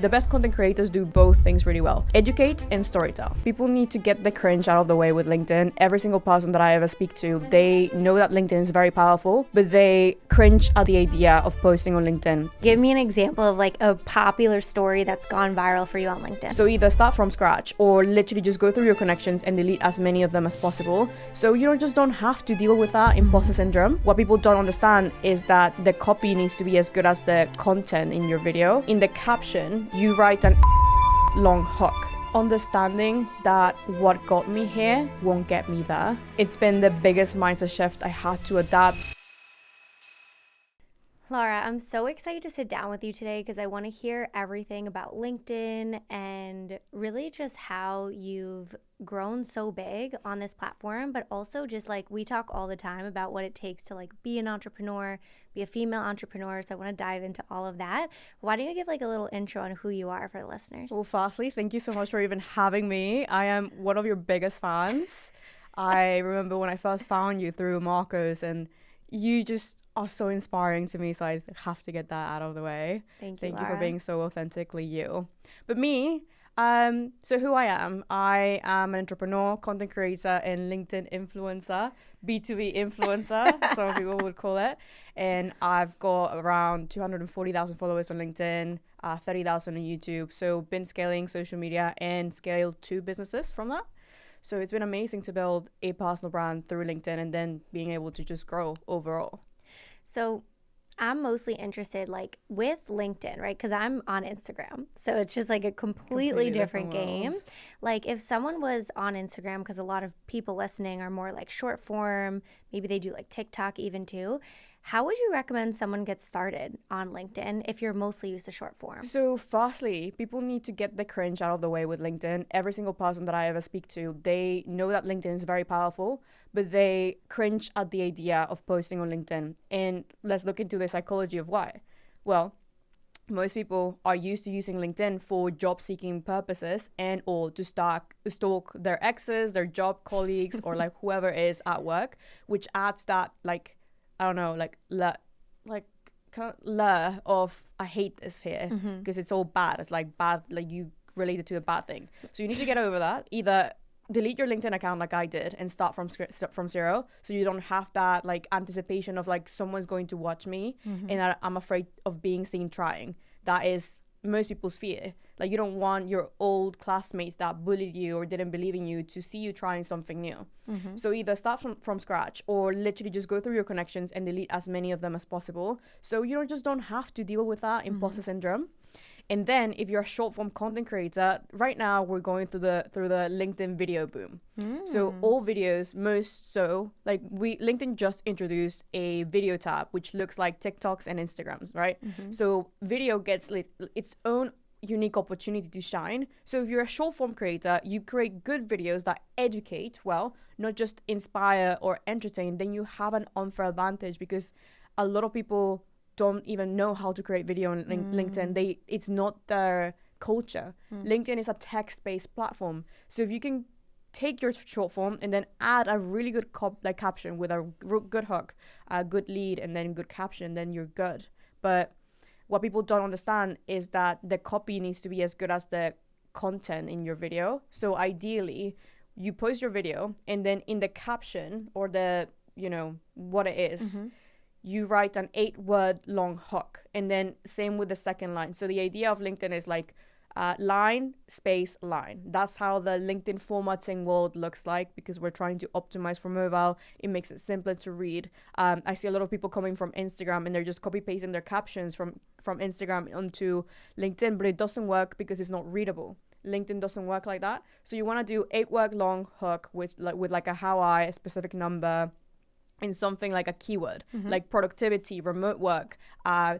The best content creators do both things really well: educate and storytell. People need to get the cringe out of the way with LinkedIn. Every single person that I ever speak to, they know that LinkedIn is very powerful, but they cringe at the idea of posting on LinkedIn. Give me an example of like a popular story that's gone viral for you on LinkedIn. So either start from scratch or literally just go through your connections and delete as many of them as possible. So you just don't have to deal with that imposter syndrome. What people don't understand is that the copy needs to be as good as the content in your video. In the caption, you write an long hook. Understanding that what got me here won't get me there. It's been the biggest mindset shift I had to adapt. Lara, I'm so excited to sit down with you today because I want to hear everything about LinkedIn and really just how you've grown so big on this platform, but also just like we talk all the time about what it takes to like be an entrepreneur, be a female entrepreneur. So I want to dive into all of that. Why don't you give like a little intro on who you are for the listeners? Well, firstly, thank you so much for even having me. I am one of your biggest fans. I remember when I first found you through Marcos, and you just are so inspiring to me, so I have to get that out of the way. Thank you for being so authentically you. But me, so who I am an entrepreneur, content creator, and LinkedIn influencer, B2B influencer, some people would call it. And I've got around 240,000 followers on LinkedIn, 30,000 on YouTube. So been scaling social media and scaled 2 businesses from that. So it's been amazing to build a personal brand through LinkedIn and then being able to just grow overall. So I'm mostly interested like with LinkedIn, right? Because I'm on Instagram. So it's just like a completely different game. Like if someone was on Instagram, because a lot of people listening are more like short form, maybe they do like TikTok even too. How would you recommend someone get started on LinkedIn if you're mostly used to short form? So firstly, people need to get the cringe out of the way with LinkedIn. Every single person that I ever speak to, they know that LinkedIn is very powerful, but they cringe at the idea of posting on LinkedIn. And let's look into the psychology of why. Well, most people are used to using LinkedIn for job-seeking purposes and or to stalk their exes, their job colleagues, or like whoever is at work, which adds that like, I don't know, kind of of I hate this here because it's all bad. It's like bad, like you related to a bad thing. So you need to get over that. Either delete your LinkedIn account like I did and start from zero, so you don't have that like anticipation of like someone's going to watch me and I'm afraid of being seen trying. That is most people's fear. Like you don't want your old classmates that bullied you or didn't believe in you to see you trying something new. So either start from scratch or literally just go through your connections and delete as many of them as possible. So you just don't have to deal with that imposter syndrome. And then if you're a short form content creator, right now we're going through the LinkedIn video boom. So all videos, LinkedIn just introduced a video tab, which looks like TikToks and Instagrams, right? So video gets its own unique opportunity to shine. So if you're a short form creator, you create good videos that educate, well, not just inspire or entertain, then you have an unfair advantage because a lot of people don't even know how to create video on LinkedIn. It's not their culture. LinkedIn is a text-based platform. So if you can take your short form and then add a really good caption with a good hook, a good lead, and then good caption, then you're good. But what people don't understand is that the copy needs to be as good as the content in your video. So ideally, you post your video and then in the caption or the, what it is, you write an 8-word long hook. And then same with the second line. So the idea of LinkedIn is like line, space, line. That's how the LinkedIn formatting world looks like because we're trying to optimize for mobile. It makes it simpler to read. I see a lot of people coming from Instagram and they're just copy pasting their captions from Instagram onto LinkedIn, but it doesn't work because it's not readable. LinkedIn doesn't work like that. So you want to do 8-word long hook with like a specific number, in something like a keyword, like productivity, remote work,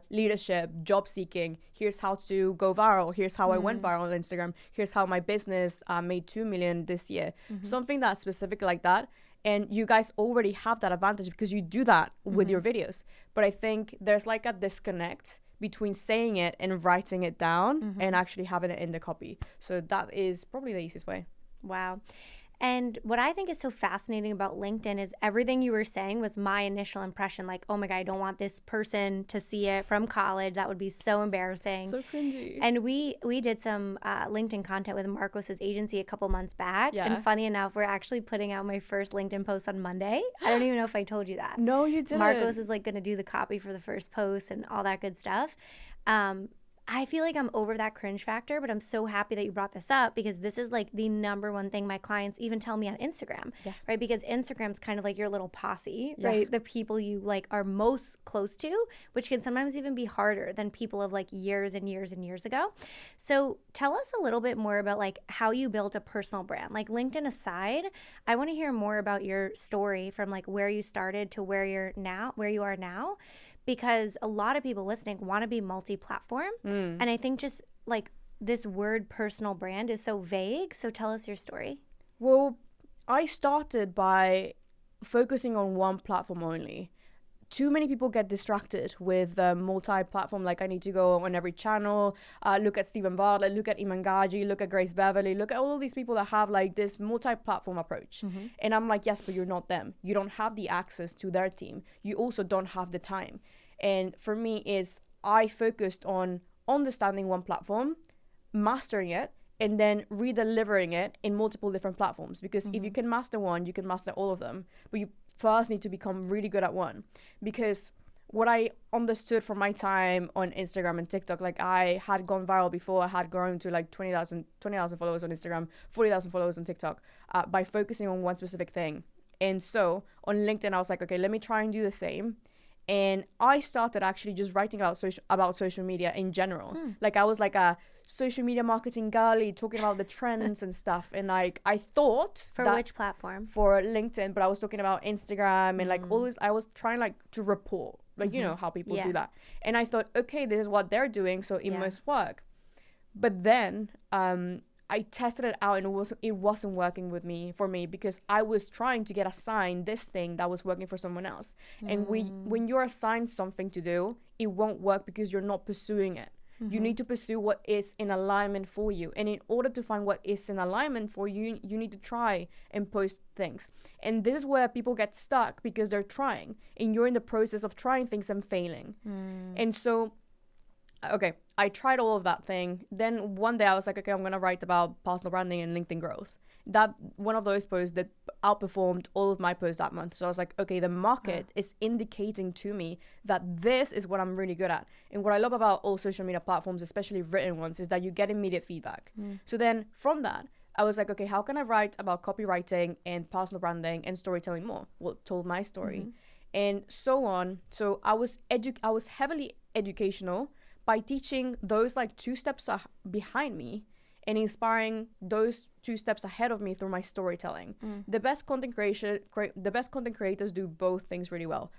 leadership, job seeking. Here's how to go viral. Here's how I went viral on Instagram. Here's how my business made 2 million this year. Something that's specific like that. And you guys already have that advantage because you do that with your videos. But I think there's like a disconnect between saying it and writing it down and actually having it in the copy. So that is probably the easiest way. Wow. And what I think is so fascinating about LinkedIn is everything you were saying was my initial impression. Like, oh my God, I don't want this person to see it from college. That would be so embarrassing. So cringy. And we did some LinkedIn content with Marcos's agency a couple months back. Yeah. And funny enough, we're actually putting out my first LinkedIn post on Monday. I don't even know if I told you that. No, you didn't. Marcos is like going to do the copy for the first post and all that good stuff. I feel like I'm over that cringe factor, but I'm so happy that you brought this up because this is like the number one thing my clients even tell me on Instagram, right? Because Instagram's kind of like your little posse, right? The people you like are most close to, which can sometimes even be harder than people of like years and years and years ago. So tell us a little bit more about like how you built a personal brand. Like LinkedIn aside, I want to hear more about your story from like where you started to where you are now. Because a lot of people listening want to be multi-platform. And I think just like this word personal brand is so vague. So tell us your story. Well, I started by focusing on one platform only. Too many people get distracted with multi-platform, like I need to go on every channel, look at Stephen Bartlett, look at Iman Gaji, look at Grace Beverly, look at all of these people that have like this multi-platform approach. And I'm like, yes, but you're not them. You don't have the access to their team. You also don't have the time. And for me, I focused on understanding one platform, mastering it, and then redelivering it in multiple different platforms. Because if you can master one, you can master all of them. But you first need to become really good at one. Because what I understood from my time on Instagram and TikTok, like I had gone viral before. I had grown to like 20,000 followers on Instagram, 40,000 followers on TikTok by focusing on one specific thing. And so on LinkedIn, I was like, okay, let me try and do the same. And I started actually just writing about social media in general. Like I was like a social media marketing girly talking about the trends and stuff. And like I thought for which platform? For LinkedIn, but I was talking about Instagram and like all this. I was trying like to report, like you know how people do that. And I thought, okay, this is what they're doing, so it must work. But then I tested it out and it wasn't working for me because I was trying to get assigned this thing that was working for someone else. And when you're assigned something to do, it won't work because you're not pursuing it. You need to pursue what is in alignment for you. And in order to find what is in alignment for you, you need to try and post things. And this is where people get stuck because they're trying. And you're in the process of trying things and failing. And so, okay, I tried all of that thing. Then one day I was like, okay, I'm going to write about personal branding and LinkedIn growth. That one of those posts that outperformed all of my posts that month. So I was like, okay, the market is indicating to me that this is what I'm really good at. And what I love about all social media platforms, especially written ones, is that you get immediate feedback. So then from that, I was like, okay, how can I write about copywriting and personal branding and storytelling more? Well, told my story and so on. So I was heavily educational by teaching those like 2 steps behind me and inspiring those 2 steps ahead of me through my storytelling. The best content creators do both things really well: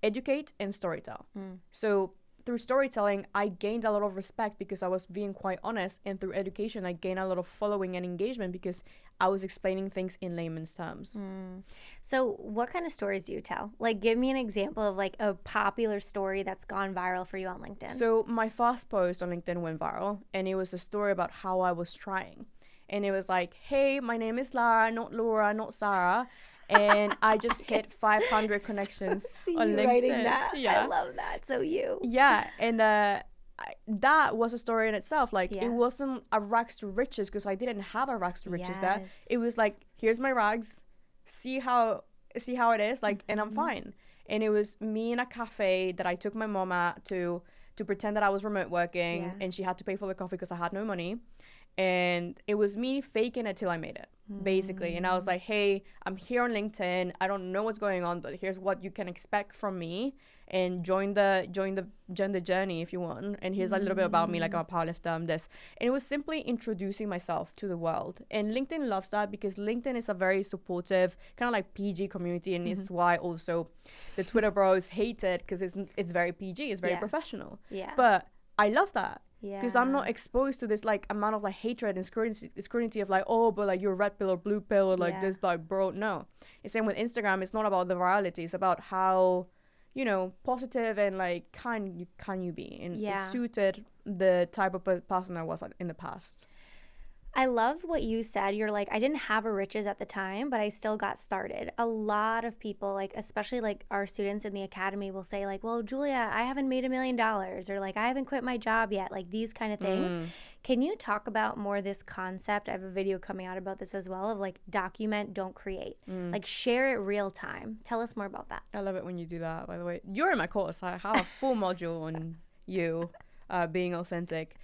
educate and storytell. So through storytelling, I gained a lot of respect because I was being quite honest, and through education, I gained a lot of following and engagement because I was explaining things in layman's terms. So what kind of stories do you tell? Like, give me an example of like a popular story that's gone viral for you on LinkedIn. So my first post on LinkedIn went viral, and it was a story about how I was trying. And it was like, hey, my name is Lara, not Laura, not Sarah. And I just hit 500 connections on LinkedIn. Writing that. I love that. So you. Yeah. And that was a story in itself. Like, it wasn't a rags to riches because I didn't have a rags to riches there. It was like, here's my rags. See how it is. Like, and I'm fine. And it was me in a cafe that I took my mom at to pretend that I was remote working. And she had to pay for the coffee because I had no money. And it was me faking it till I made it, basically. And I was like, hey, I'm here on LinkedIn. I don't know what's going on, but here's what you can expect from me. And join the journey if you want. And here's a little bit about me, like I'm a powerlifter, I'm this. And it was simply introducing myself to the world. And LinkedIn loves that because LinkedIn is a very supportive, kind of like PG community. And it's why also the Twitter bros hate it because it's very PG, it's very professional. But I love that. Because I'm not exposed to this like amount of like hatred and scrutiny of like, oh, but like you're red pill or blue pill or like this, like, bro. No, it's same with Instagram. It's not about the virality. It's about how, you know, positive and like kind you be, and it suited the type of person I was in the past. I love what you said. You're like, I didn't have a riches at the time, but I still got started. A lot of people, like, especially like our students in the academy, will say, like, well, Julia, I haven't made $1 million, or like, I haven't quit my job yet, like these kind of things. Can you talk about more this concept? I have a video coming out about this as well, of like, document, don't create. Like, share it real time. Tell us more about that. I love it when you do that, by the way. You're in my course. I have a full module on you being authentic.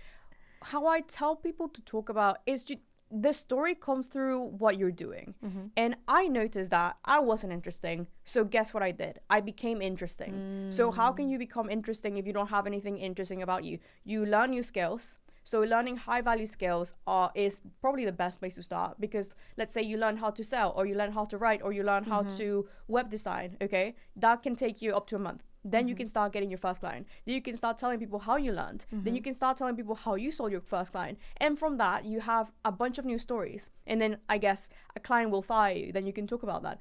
How I tell people to talk about is the story comes through what you're doing. And I noticed that I wasn't interesting. So guess what I did? I became interesting. So how can you become interesting if you don't have anything interesting about you? You learn new skills. So learning high value skills is probably the best place to start, because let's say you learn how to sell, or you learn how to write, or you learn how to web design, okay? That can take you up to a month. Then you can start getting your first client. Then you can start telling people how you learned. Then you can start telling people how you sold your first client. And from that, you have a bunch of new stories. And then I guess a client will fire you. Then you can talk about that.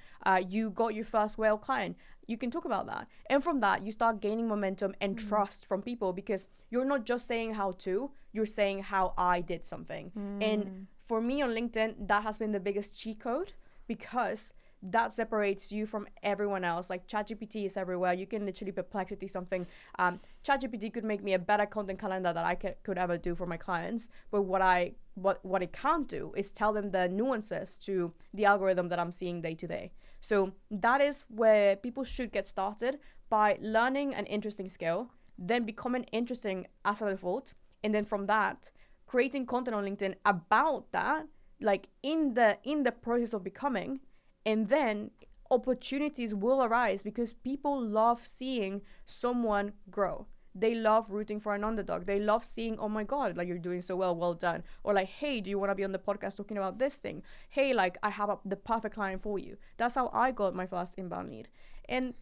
You got your first whale client. You can talk about that. And from that, you start gaining momentum and trust from people, because you're not just saying how to, you're saying how I did something. And for me on LinkedIn, that has been the biggest cheat code, because that separates you from everyone else. Like, ChatGPT is everywhere. You can literally Perplexity something. ChatGPT could make me a better content calendar that I could ever do for my clients. But what it can't do is tell them the nuances to the algorithm that I'm seeing day to day. So that is where people should get started, by learning an interesting skill, then becoming interesting as a default, and then from that, creating content on LinkedIn about that, like in the process of becoming. And then opportunities will arise, because people love seeing someone grow. They love rooting for an underdog. They love seeing, oh my God, like, you're doing so well done. Or like, hey, do you want to be on the podcast talking about this thing? Hey, like, I have the perfect client for you. That's how I got my first inbound lead. And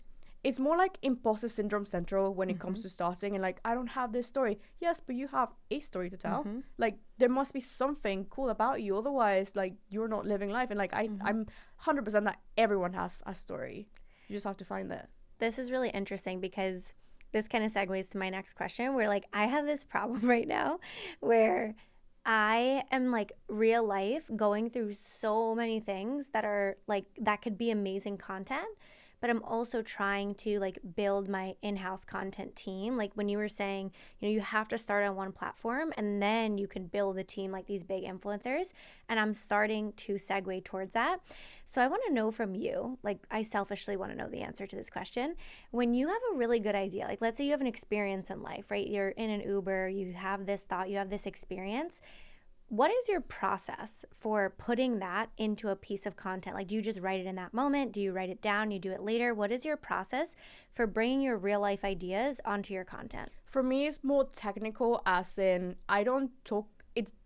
it's more like imposter syndrome central when it comes to starting, and like, I don't have this story. Yes, but you have a story to tell. Like, there must be something cool about you, otherwise, like, you're not living life. And like, I'm 100% that everyone has a story. You just have to find it. This is really interesting, because this kind of segues to my next question, where like, I have this problem right now where I am like, real life going through so many things that are like, that could be amazing content, but I'm also trying to like, build my in-house content team. Like, when you were saying, you have to start on one platform and then you can build a team like these big influencers. And I'm starting to segue towards that. So I want to know from you, like, I selfishly want to know the answer to this question. When you have a really good idea, like, let's say you have an experience in life, right? You're in an Uber, you have this thought, you have this experience. What is your process for putting that into a piece of content? Like, do you just write it in that moment? Do you write it down? You do it later? What is your process for bringing your real life ideas onto your content? For me, it's more technical, as in, I don't talk.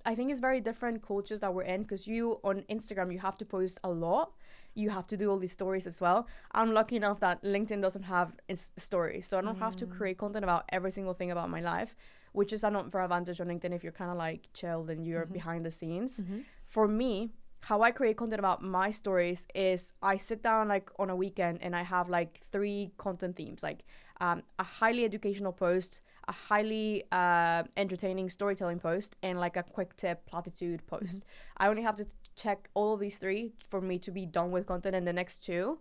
I think it's very different cultures that we're in, because you on Instagram, you have to post a lot. You have to do all these stories as well. I'm lucky enough that LinkedIn doesn't have stories, so I don't have to create content about every single thing about my life, which is an unfair advantage on LinkedIn if you're kind of like chilled and you're behind the scenes. For me, how I create content about my stories is, I sit down like on a weekend and I have like 3 content themes, like a highly educational post, a highly entertaining storytelling post, and like a quick tip platitude post. I only have to check all of these 3 for me to be done with content, and the next 2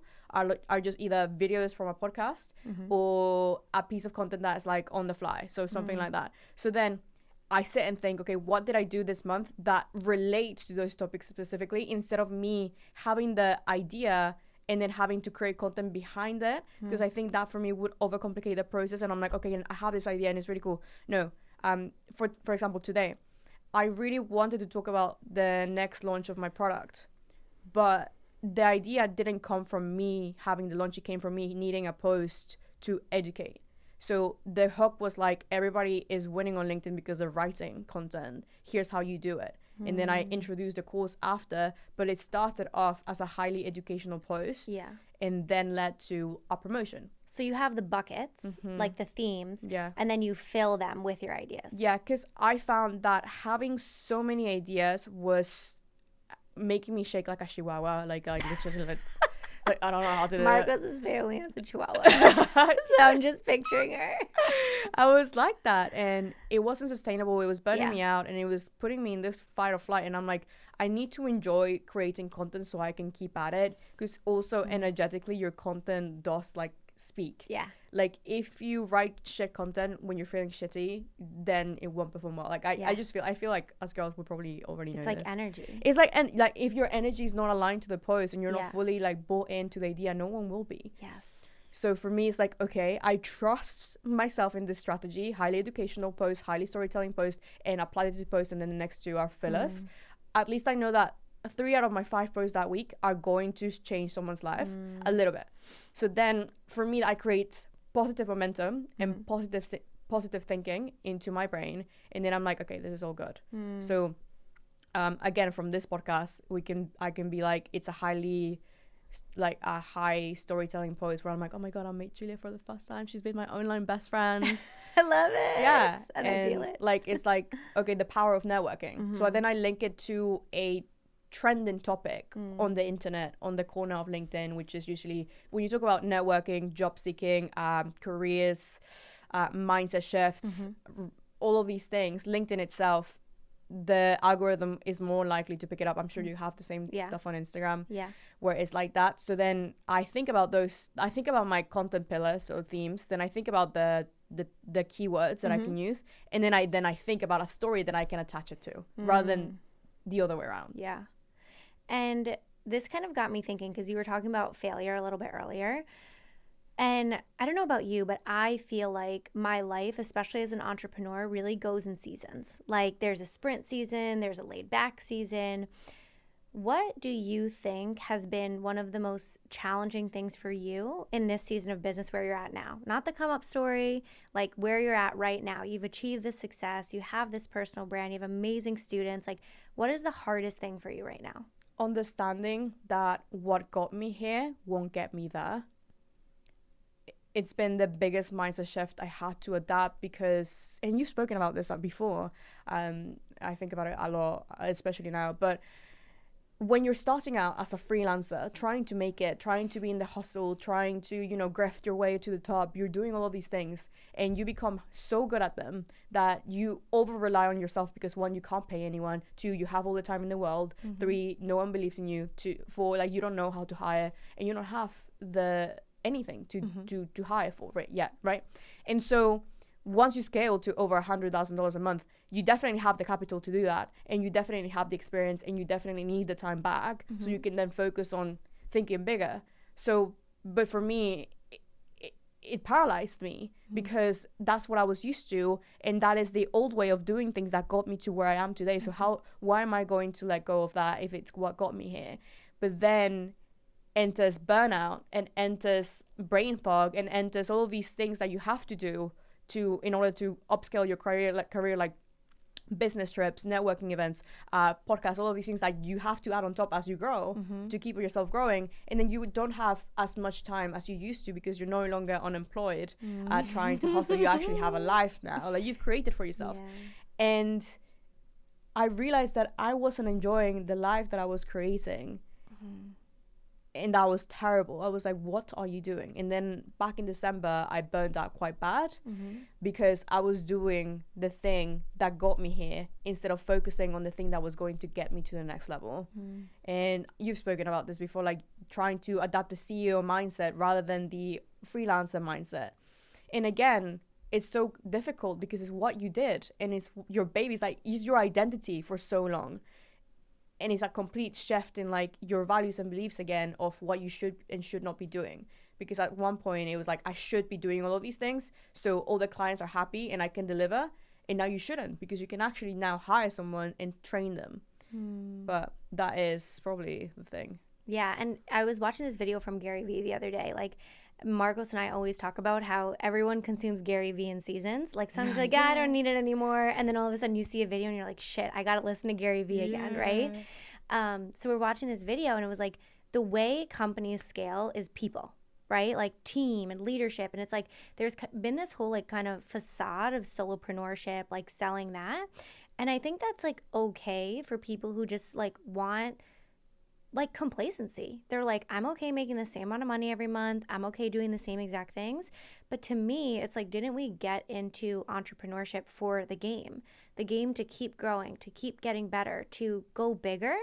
are just either videos from a podcast or a piece of content that's like on the fly, so something like that. So then I sit and think, okay, what did I do this month that relates to those topics specifically, instead of me having the idea and then having to create content behind it, because I think that for me would overcomplicate the process. And I'm like, okay, I have this idea and it's really cool. No, for example, today, I really wanted to talk about the next launch of my product, but the idea didn't come from me having the launch. It came from me needing a post to educate. So the hook was like, everybody is winning on LinkedIn because of writing content. Here's how you do it. And then I introduced the course after, but it started off as a highly educational post, and then led to a promotion. So you have the buckets, like the themes, and then you fill them with your ideas. Yeah, because I found that having so many ideas was making me shake like a chihuahua, like literally like Like, I don't know how to do Marcos's family has a chihuahua. So I'm just picturing her. I was like that, and it wasn't sustainable. It was burning Yeah. me out, and it was putting me in this fight or flight. And I'm like, I need to enjoy creating content so I can keep at it, because also energetically your content does like speak. Yeah. Like if you write shit content when you're feeling shitty, then it won't perform well. Like I just feel like us girls would probably already know It's like this. energy. It's like, and like if your energy is not aligned to the post and you're Yeah. not fully like bought into the idea, no one will be. Yes. So for me, it's like, okay, I trust myself in this strategy, highly educational post, highly storytelling post, and apply it to post, and then the next two are fillers. At least I know that 3 out of my 5 posts that week are going to change someone's life a little bit. So then for me, I create positive momentum and positive thinking into my brain, and then I'm like, okay, this is all good. So again, from this podcast, I can be like, it's a high storytelling post where I'm like, oh my god, I met Giulia for the first time. She's been my online best friend. I love it. Yeah, And I feel it. Like it's like, okay, the power of networking. So then I link it to a trending topic on the internet, on the corner of LinkedIn, which is usually when you talk about networking, job seeking, careers, mindset shifts, all of these things. LinkedIn itself, the algorithm is more likely to pick it up. I'm sure you have the same stuff on Instagram, where it's like that. So then I think about my content pillars or themes, then I think about the keywords that I can use, and then I think about a story that I can attach it to, rather than the other way around. Yeah. And this kind of got me thinking, because you were talking about failure a little bit earlier. And I don't know about you, but I feel like my life, especially as an entrepreneur, really goes in seasons. Like there's a sprint season, there's a laid back season. What do you think has been one of the most challenging things for you in this season of business where you're at now? Not the come up story, like where you're at right now. You've achieved this success, you have this personal brand, you have amazing students. Like, what is the hardest thing for you right now? Understanding that what got me here won't get me there. It's been the biggest mindset shift I had to adapt, because, and you've spoken about this before, I think about it a lot, especially now, but when you're starting out as a freelancer, trying to make it, trying to be in the hustle, trying to, graft your way to the top, you're doing all of these things and you become so good at them that you over rely on yourself, because 1, you can't pay anyone, 2, you have all the time in the world, 3, no one believes in you, 4, like you don't know how to hire, and you don't have anything to hire for yet, right? And so once you scale to over $100,000 a month, you definitely have the capital to do that, and you definitely have the experience, and you definitely need the time back, so you can then focus on thinking bigger. So, but for me, it paralyzed me, because that's what I was used to, and that is the old way of doing things that got me to where I am today. So why am I going to let go of that if it's what got me here? But then enters burnout, and enters brain fog, and enters all of these things that you have to do in order to upscale your career, like business trips, networking events, podcasts, all of these things that you have to add on top as you grow to keep yourself growing. And then you don't have as much time as you used to, because you're no longer unemployed trying to hustle. You actually have a life now that you've created for yourself. And I realized that I wasn't enjoying the life that I was creating. And that was terrible. I was like, what are you doing? And then back in December, I burned out quite bad, because I was doing the thing that got me here instead of focusing on the thing that was going to get me to the next level. And you've spoken about this before, like trying to adapt the CEO mindset rather than the freelancer mindset. And again, it's so difficult because it's what you did, and it's your baby. It's your identity for so long. And it's a complete shift in like your values and beliefs again of what you should and should not be doing. Because at one point it was like, I should be doing all of these things so all the clients are happy and I can deliver. And now you shouldn't, because you can actually now hire someone and train them. But that is probably the thing. Yeah. And I was watching this video from Gary Vee the other day. Like, Marcos and I always talk about how everyone consumes Gary Vee in seasons. Like some like, I don't need it anymore. And then all of a sudden you see a video and you're like, shit, I got to listen to Gary Vee again, right? So we're watching this video and it was like, the way companies scale is people, right? Like team and leadership. And it's like, there's been this whole like kind of facade of solopreneurship, like selling that. And I think that's like okay for people who just like want like complacency. They're like, I'm okay making the same amount of money every month. I'm okay doing the same exact things. But to me, it's like, didn't we get into entrepreneurship for the game to keep growing, to keep getting better, to go bigger?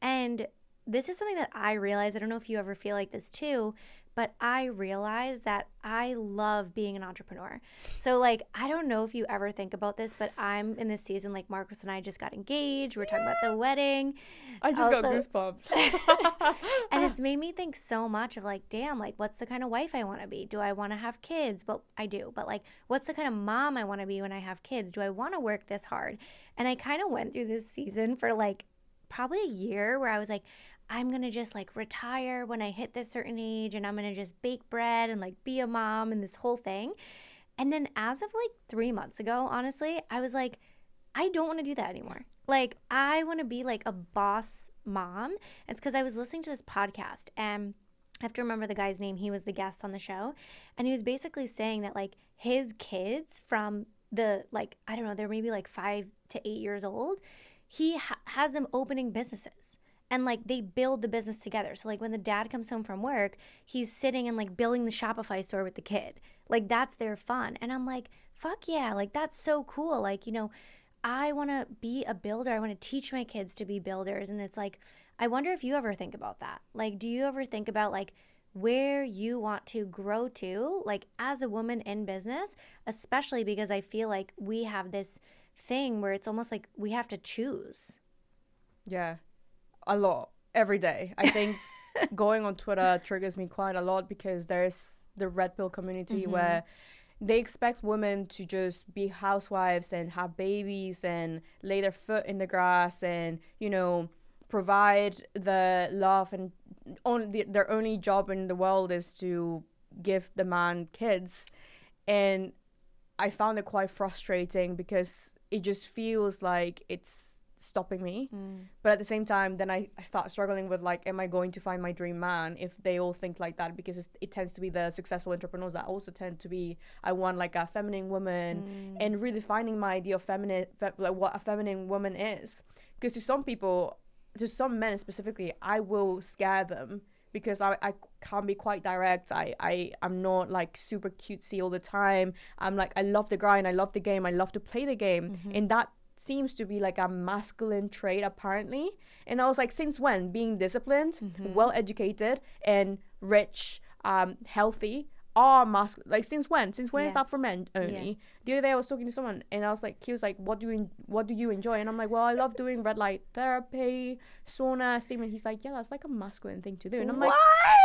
And this is something that I realize. I don't know if you ever feel like this too, but I realize that I love being an entrepreneur. So, like, I don't know if you ever think about this, but I'm in this season, like, Marcus and I just got engaged. We're talking about the wedding. I just got goosebumps. And it's made me think so much of, like, damn, like, what's the kind of wife I want to be? Do I want to have kids? But I do. But, like, what's the kind of mom I want to be when I have kids? Do I want to work this hard? And I kind of went through this season for, like, probably a year where I was like, I'm going to just like retire when I hit this certain age, and I'm going to just bake bread and like be a mom and this whole thing. And then as of like 3 months ago, honestly, I was like, I don't want to do that anymore. Like, I want to be like a boss mom. It's because I was listening to this podcast, and I have to remember the guy's name. He was the guest on the show. And he was basically saying that like his kids from the, like, I don't know, they're maybe like 5 to 8 years old. He has them opening businesses. And like they build the business together. So like when the dad comes home from work, he's sitting and like building the Shopify store with the kid. Like that's their fun. And I'm like, fuck yeah, like that's so cool. Like, you know, I want to be a builder. I want to teach my kids to be builders. And it's like, I wonder if you ever think about that. Like, do you ever think about like where you want to grow to, like as a woman in business, especially because I feel like we have this thing where it's almost like we have to choose. Yeah. A lot every day. I think going on Twitter triggers me quite a lot because there's the red pill community where they expect women to just be housewives and have babies and lay their foot in the grass and, you know, provide the love, and their only job in the world is to give the man kids. And I found it quite frustrating because it just feels like it's stopping me. But at the same time, then I start struggling with like, am I going to find my dream man if they all think like that? Because it tends to be the successful entrepreneurs that also tend to be, I want like a feminine woman, and really finding my idea of feminine, like what a feminine woman is. Because to some people, to some men specifically, I will scare them because I can be quite direct. I'm not like super cutesy all the time. I'm like, I love the grind, I love the game, I love to play the game. And that seems to be like a masculine trait apparently. And I was like, since when being disciplined, well educated and rich, healthy are masculine? Like since when is that for men only? The other day I was talking to someone and I was like, he was like, what do you enjoy? And I'm like, well, I love doing red light therapy, sauna, steaming. He's like, yeah, that's like a masculine thing to do. And I'm like,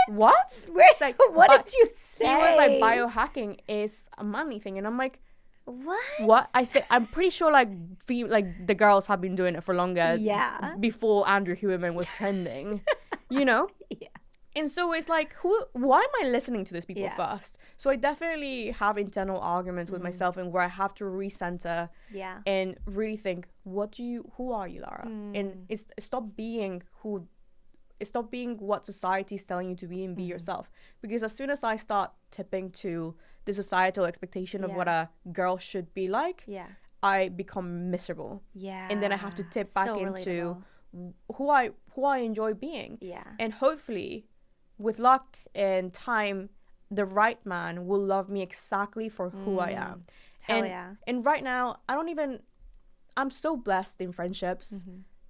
what? Wait, like, what did you say? He was like, biohacking is a manly thing. And I'm like, what? I'm pretty sure like the girls have been doing it for longer. Yeah. Before Andrew Huberman was trending, you know. Yeah. And so it's like, why am I listening to these people first? So I definitely have internal arguments with myself, and where I have to recenter. Yeah. And really think, who are you, Lara? And stop being what society is telling you to be, and be yourself. Because as soon as I start tipping to the societal expectation of what a girl should be like, I become miserable. Yeah. And then I have to tip back into who I enjoy being. Yeah. And hopefully, with luck and time, the right man will love me exactly for who I am. Hell yeah. And right now, I'm so blessed in friendships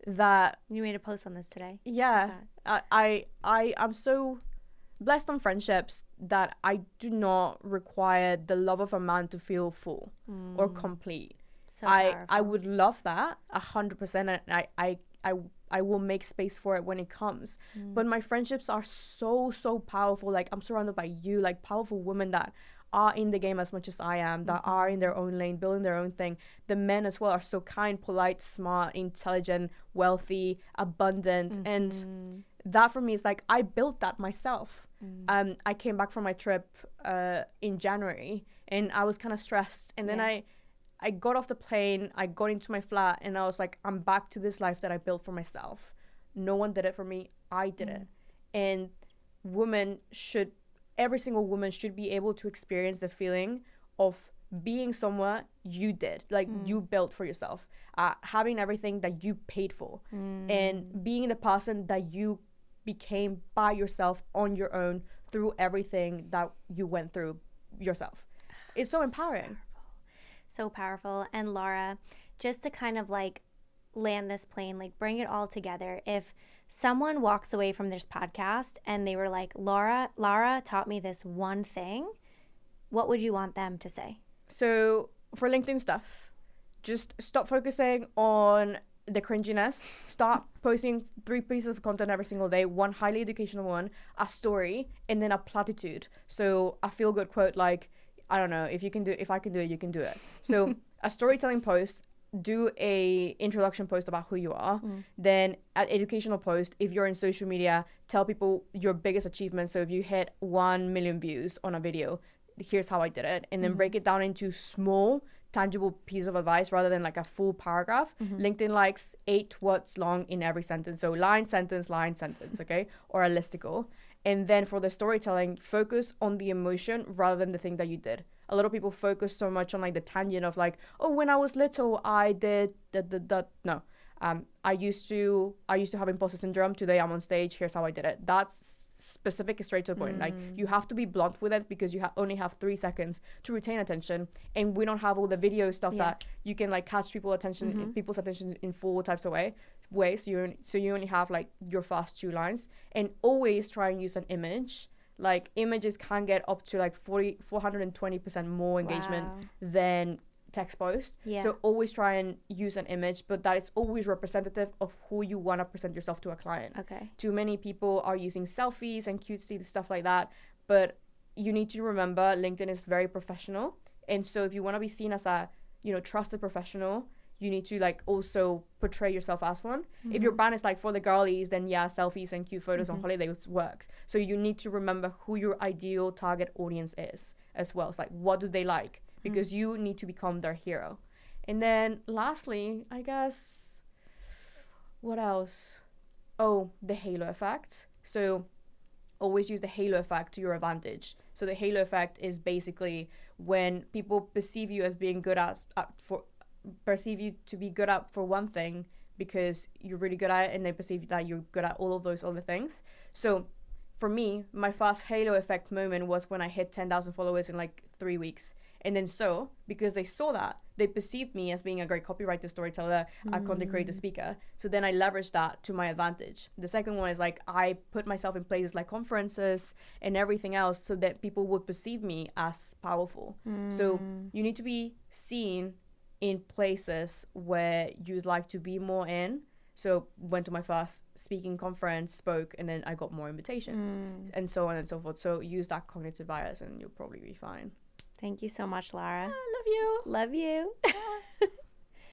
that... You made a post on this today. Yeah. I'm so blessed on friendships that I do not require the love of a man to feel full or complete. So powerful. I would love that 100%, and I will make space for it when it comes. But my friendships are so powerful. Like, I'm surrounded by you, like powerful women that are in the game as much as I am, that are in their own lane, building their own thing. The men as well are so kind, polite, smart, intelligent, wealthy, abundant. And that for me is like, I built that myself. I came back from my trip in January, and I was kind of stressed. And then I got off the plane, I got into my flat, and I was like, I'm back to this life that I built for myself. No one did it for me. I did it. And every single woman should be able to experience the feeling of being somewhere you did, like you built for yourself, having everything that you paid for, and being the person that you became by yourself on your own through everything that you went through yourself. It's so empowering. So powerful. And Lara, just to kind of like land this plane, like bring it all together. If someone walks away from this podcast and they were like, Lara taught me this one thing, what would you want them to say? So for LinkedIn stuff, just stop focusing on the cringiness. Start posting 3 pieces of content every single day, one highly educational one, a story, and then a platitude. So a feel good quote like, I don't know, if I can do it, you can do it. So a storytelling post, do a introduction post about who you are. Then an educational post, if you're in social media, tell people your biggest achievement. So if you hit 1 million views on a video, here's how I did it. And then break it down into small, tangible piece of advice rather than like a full paragraph. LinkedIn likes 8 words long in every sentence. So line, sentence, okay? Or a listicle. And then for the storytelling, focus on the emotion rather than the thing that you did. A lot of people focus so much on like the tangent of like, oh, when I was little, I did that. No, I used to have imposter syndrome. Today I'm on stage. Here's how I did it. That's specific, straight to the point. Like you have to be blunt with it because you only have 3 seconds to retain attention, and we don't have all the video stuff that you can like catch people's attention in 4 types of ways. So you only have like your first 2 lines, and always try and use an image. Like images can get up to like 420% more engagement than text post. So always try and use an image, but that it's always representative of who you want to present yourself to a client. Too many people are using selfies and cutesy stuff like that, but you need to remember LinkedIn is very professional, and so if you want to be seen as a trusted professional, you need to like also portray yourself as one. If your brand is like for the girlies, then selfies and cute photos on holidays works. So you need to remember who your ideal target audience is as well. It's like, what do they like? Because you need to become their hero. And then lastly, I guess, what else? Oh, the halo effect. So always use the halo effect to your advantage. So the halo effect is basically when people perceive you as being good perceive you to be good at for one thing because you're really good at it, and they perceive that you're good at all of those other things. So for me, my first halo effect moment was when I hit 10,000 followers in like 3 weeks. And then because they saw that, they perceived me as being a great copywriter, storyteller, a content creator, speaker. So then I leveraged that to my advantage. The second one is like I put myself in places like conferences and everything else so that people would perceive me as powerful. So you need to be seen in places where you'd like to be more in. So went to my first speaking conference, spoke, and then I got more invitations and so on and so forth. So use that cognitive bias and you'll probably be fine. Thank you so much, Lara. I love you. Love you.